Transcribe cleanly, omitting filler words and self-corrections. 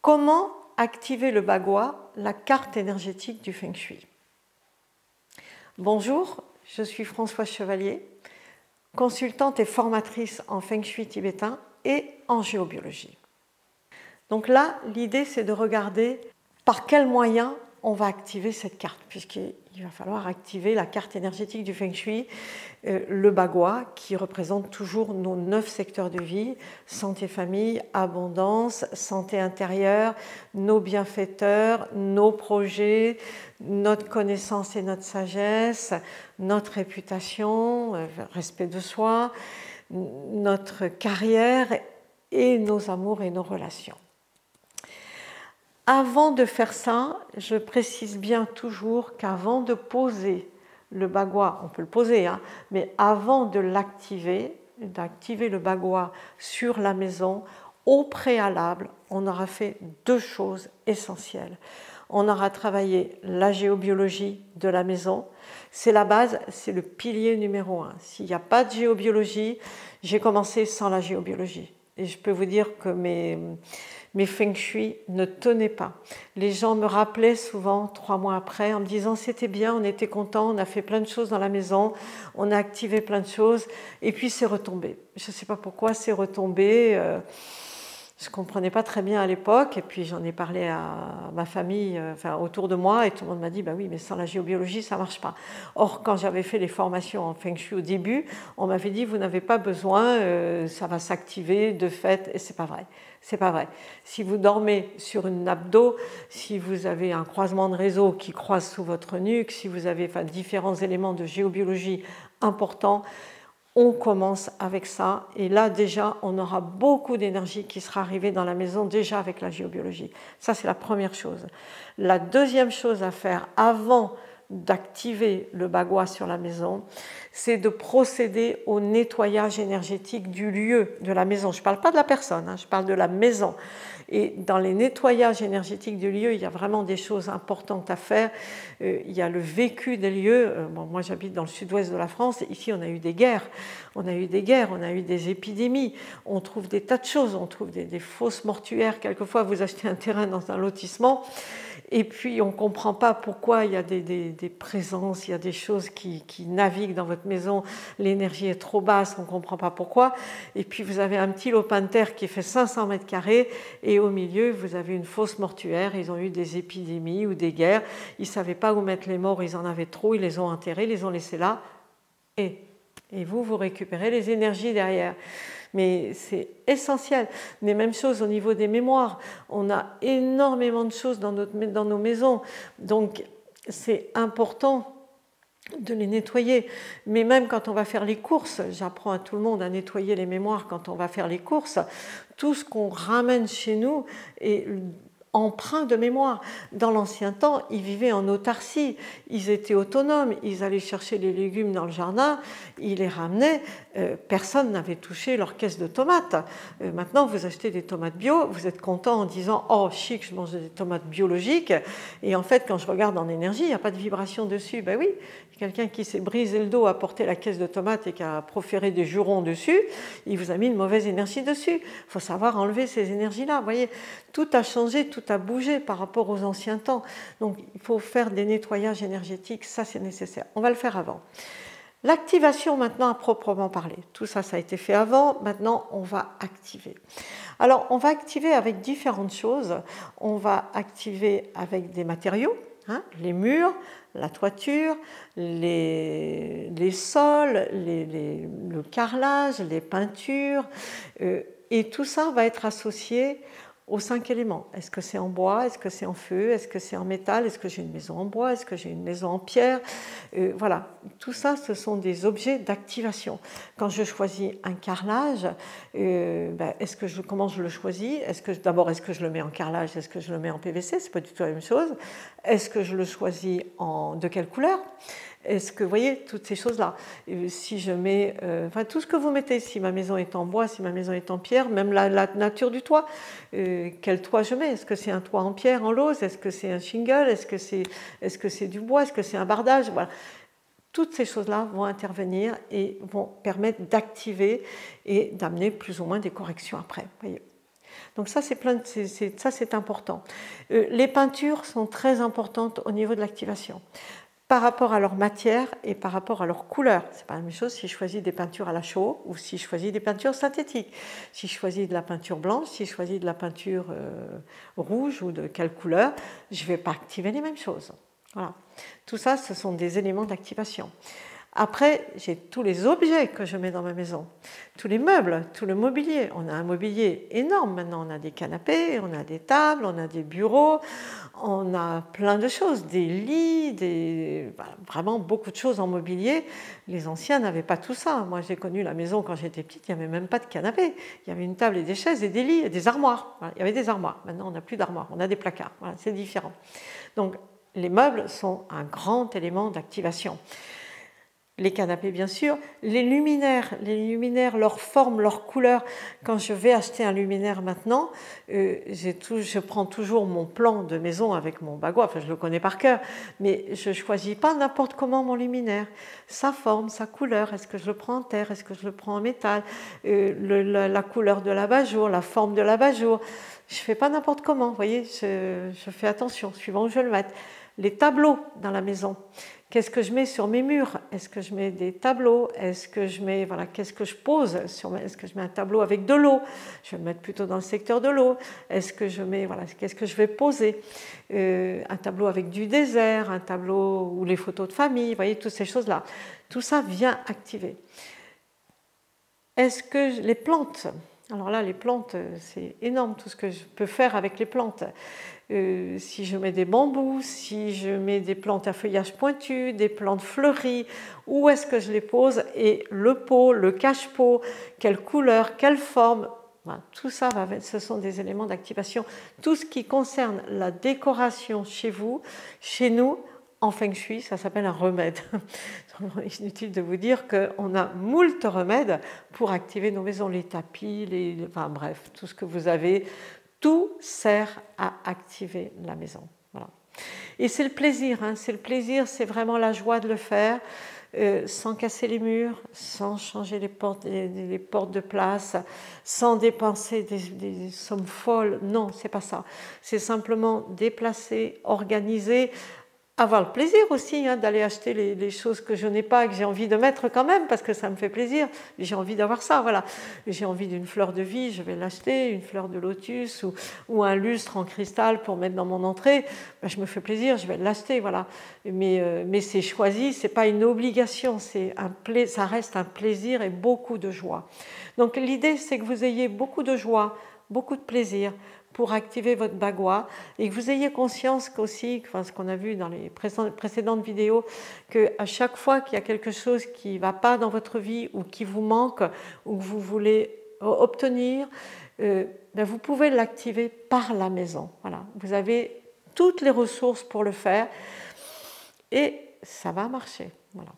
Comment activer le bagua, la carte énergétique du Feng Shui? Bonjour, je suis Françoise Chevalier, consultante et formatrice en Feng Shui tibétain et en géobiologie. Donc là, l'idée c'est de regarder par quels moyens on va activer cette carte, puisqu'il va falloir activer la carte énergétique du Feng Shui, le bagua, qui représente toujours nos 9 secteurs de vie: santé, famille, abondance, santé intérieure, nos bienfaiteurs, nos projets, notre connaissance et notre sagesse, notre réputation, respect de soi, notre carrière et nos amours et nos relations. Avant de faire ça, je précise bien toujours qu'avant de poser le bagua, on peut le poser, mais avant de l'activer, d'activer le bagua sur la maison, au préalable, on aura fait 2 choses essentielles. On aura travaillé la géobiologie de la maison. C'est la base, c'est le pilier numéro 1. S'il n'y a pas de géobiologie, j'ai commencé sans la géobiologie. Et je peux vous dire que mes Feng Shui ne tenaient pas. Les gens me rappelaient souvent 3 mois après en me disant c'était bien, on était contents, on a fait plein de choses dans la maison, on a activé plein de choses et puis c'est retombé. Je ne sais pas pourquoi c'est retombé. Je ne comprenais pas très bien à l'époque et puis j'en ai parlé à ma famille, autour de moi, et tout le monde m'a dit bah oui, mais sans la géobiologie ça ne marche pas. Or quand j'avais fait les formations en Feng Shui au début, on m'avait dit vous n'avez pas besoin, ça va s'activer de fait, et c'est pas vrai. C'est pas vrai. Si vous dormez sur une nappe d'eau, si vous avez un croisement de réseau qui croise sous votre nuque, si vous avez différents éléments de géobiologie importants, on commence avec ça, et là déjà on aura beaucoup d'énergie qui sera arrivée dans la maison déjà avec la géobiologie. Ça c'est la première chose. La deuxième chose à faire avant d'activer le bagua sur la maison, c'est de procéder au nettoyage énergétique du lieu, de la maison. Je ne parle pas de la personne, je parle de la maison. Et dans les nettoyages énergétiques du lieu, il y a vraiment des choses importantes à faire. Il y a le vécu des lieux. Moi, j'habite dans le sud-ouest de la France. Ici, on a eu des guerres. On a eu des épidémies. On trouve des tas de choses. On trouve des fosses mortuaires. Quelquefois, vous achetez un terrain dans un lotissement. Et puis, on ne comprend pas pourquoi il y a des présences, il y a des choses qui naviguent dans votre maison. L'énergie est trop basse, on ne comprend pas pourquoi. Et puis, vous avez un petit lopin de terre qui fait 500 mètres carrés. Et au milieu, vous avez une fosse mortuaire. Ils ont eu des épidémies ou des guerres. Ils ne savaient pas où mettre les morts. Ils en avaient trop. Ils les ont enterrés, ils les ont laissés là. Et vous récupérez les énergies derrière. Mais c'est essentiel. Mais même chose au niveau des mémoires. On a énormément de choses dans nos maisons. Donc, c'est important de les nettoyer. Mais même quand on va faire les courses, j'apprends à tout le monde à nettoyer les mémoires quand on va faire les courses. Tout ce qu'on ramène chez nous est empreint de mémoire. Dans l'ancien temps, ils vivaient en autarcie, ils étaient autonomes, ils allaient chercher les légumes dans le jardin, ils les ramenaient, personne n'avait touché leur caisse de tomates. Maintenant, vous achetez des tomates bio, vous êtes content en disant « Oh, chic, je mange des tomates biologiques » et en fait, quand je regarde en énergie, il n'y a pas de vibration dessus. Ben oui, quelqu'un qui s'est brisé le dos à porter la caisse de tomates et qui a proféré des jurons dessus, il vous a mis une mauvaise énergie dessus. Il faut savoir enlever ces énergies-là. Vous voyez, tout a changé, tout a bougé par rapport aux anciens temps. Donc, il faut faire des nettoyages énergétiques, ça c'est nécessaire. On va le faire avant. L'activation maintenant à proprement parler. Tout ça, ça a été fait avant. Maintenant, on va activer. Alors, on va activer avec différentes choses. On va activer avec des matériaux, les murs, la toiture, les sols, le carrelage, les peintures. Et tout ça va être associé aux 5 éléments. Est-ce que c'est en bois? Est-ce que c'est en feu? Est-ce que c'est en métal? Est-ce que j'ai une maison en bois? Est-ce que j'ai une maison en pierre? Voilà, tout ça, ce sont des objets d'activation. Quand je choisis un carrelage, comment je le choisis? D'abord, est-ce que je le mets en carrelage? Est-ce que je le mets en PVC? C'est pas du tout la même chose. Est-ce que je le choisis de quelle couleur? Est-ce que vous voyez toutes ces choses-là? Si je mets, tout ce que vous mettez, si ma maison est en bois, si ma maison est en pierre, même la nature du toit, quel toit je mets? Est-ce que c'est un toit en pierre, en lauze? Est-ce que c'est un shingle? Est-ce que c'est du bois? Est-ce que c'est un bardage? Voilà. Toutes ces choses-là vont intervenir et vont permettre d'activer et d'amener plus ou moins des corrections après. Voyez. Donc ça, c'est important. Les peintures sont très importantes au niveau de l'activation, par rapport à leur matière et par rapport à leur couleur. Ce n'est pas la même chose si je choisis des peintures à la chaux ou si je choisis des peintures synthétiques. Si je choisis de la peinture blanche, si je choisis de la peinture rouge ou de quelle couleur, je ne vais pas activer les mêmes choses. Voilà. Tout ça, ce sont des éléments d'activation. Après, j'ai tous les objets que je mets dans ma maison, tous les meubles, tout le mobilier. On a un mobilier énorme maintenant, on a des canapés, on a des tables, on a des bureaux, on a plein de choses, des lits, vraiment beaucoup de choses en mobilier. Les anciens n'avaient pas tout ça. Moi, j'ai connu la maison quand j'étais petite, il n'y avait même pas de canapé. Il y avait une table et des chaises et des lits et des armoires. Voilà, il y avait des armoires. Maintenant, on n'a plus d'armoires, on a des placards. Voilà, c'est différent. Donc, les meubles sont un grand élément d'activation. Les canapés, bien sûr, les luminaires, leur forme, leur couleur. Quand je vais acheter un luminaire maintenant, je prends toujours mon plan de maison avec mon bagoua, enfin je le connais par cœur, mais je ne choisis pas n'importe comment mon luminaire. Sa forme, sa couleur, est-ce que je le prends en terre, est-ce que je le prends en métal, la couleur de l'abat-jour, la forme de l'abat-jour. Je ne fais pas n'importe comment, vous voyez, je fais attention, suivant où je le mette. Les tableaux dans la maison. Qu'est-ce que je mets sur mes murs? Est-ce que je mets des tableaux? Est-ce que je mets, voilà, qu'est-ce que je pose est-ce que je mets un tableau avec de l'eau? Je vais le mettre plutôt dans le secteur de l'eau. Est-ce que je mets, voilà, qu'est-ce que je vais poser? Un tableau avec du désert, un tableau ou les photos de famille, vous voyez, toutes ces choses-là. Tout ça vient activer. Est-ce que les plantes? Alors là, les plantes, c'est énorme tout ce que je peux faire avec les plantes. Si je mets des bambous, si je mets des plantes à feuillage pointu, des plantes fleuries, où est-ce que je les pose? Et le pot, le cache-pot, quelle couleur, quelle forme, voilà, tout ça, ce sont des éléments d'activation. Tout ce qui concerne la décoration chez vous, chez nous, en Feng Shui, ça s'appelle un remède. Inutile de vous dire qu'on a moult remèdes pour activer nos maisons, les tapis, enfin bref, tout ce que vous avez. Tout sert à activer la maison. Voilà. Et c'est le plaisir, hein, c'est le plaisir, c'est vraiment la joie de le faire, sans casser les murs, sans changer les portes de place, sans dépenser des sommes folles. Non, c'est pas ça. C'est simplement déplacer, organiser, avoir le plaisir aussi d'aller acheter les choses que je n'ai pas, que j'ai envie de mettre quand même, parce que ça me fait plaisir, j'ai envie d'avoir ça, voilà. J'ai envie d'une fleur de vie, je vais l'acheter, une fleur de lotus ou un lustre en cristal pour mettre dans mon entrée, ben, je me fais plaisir, je vais l'acheter, voilà. Mais c'est choisi, c'est pas une obligation, ça reste un plaisir et beaucoup de joie. Donc l'idée, c'est que vous ayez beaucoup de joie, beaucoup de plaisir, pour activer votre bagoua et que vous ayez conscience qu'aussi, enfin, ce qu'on a vu dans les précédentes vidéos, qu'à chaque fois qu'il y a quelque chose qui ne va pas dans votre vie ou qui vous manque ou que vous voulez obtenir, ben vous pouvez l'activer par la maison. Voilà. Vous avez toutes les ressources pour le faire et ça va marcher. Voilà.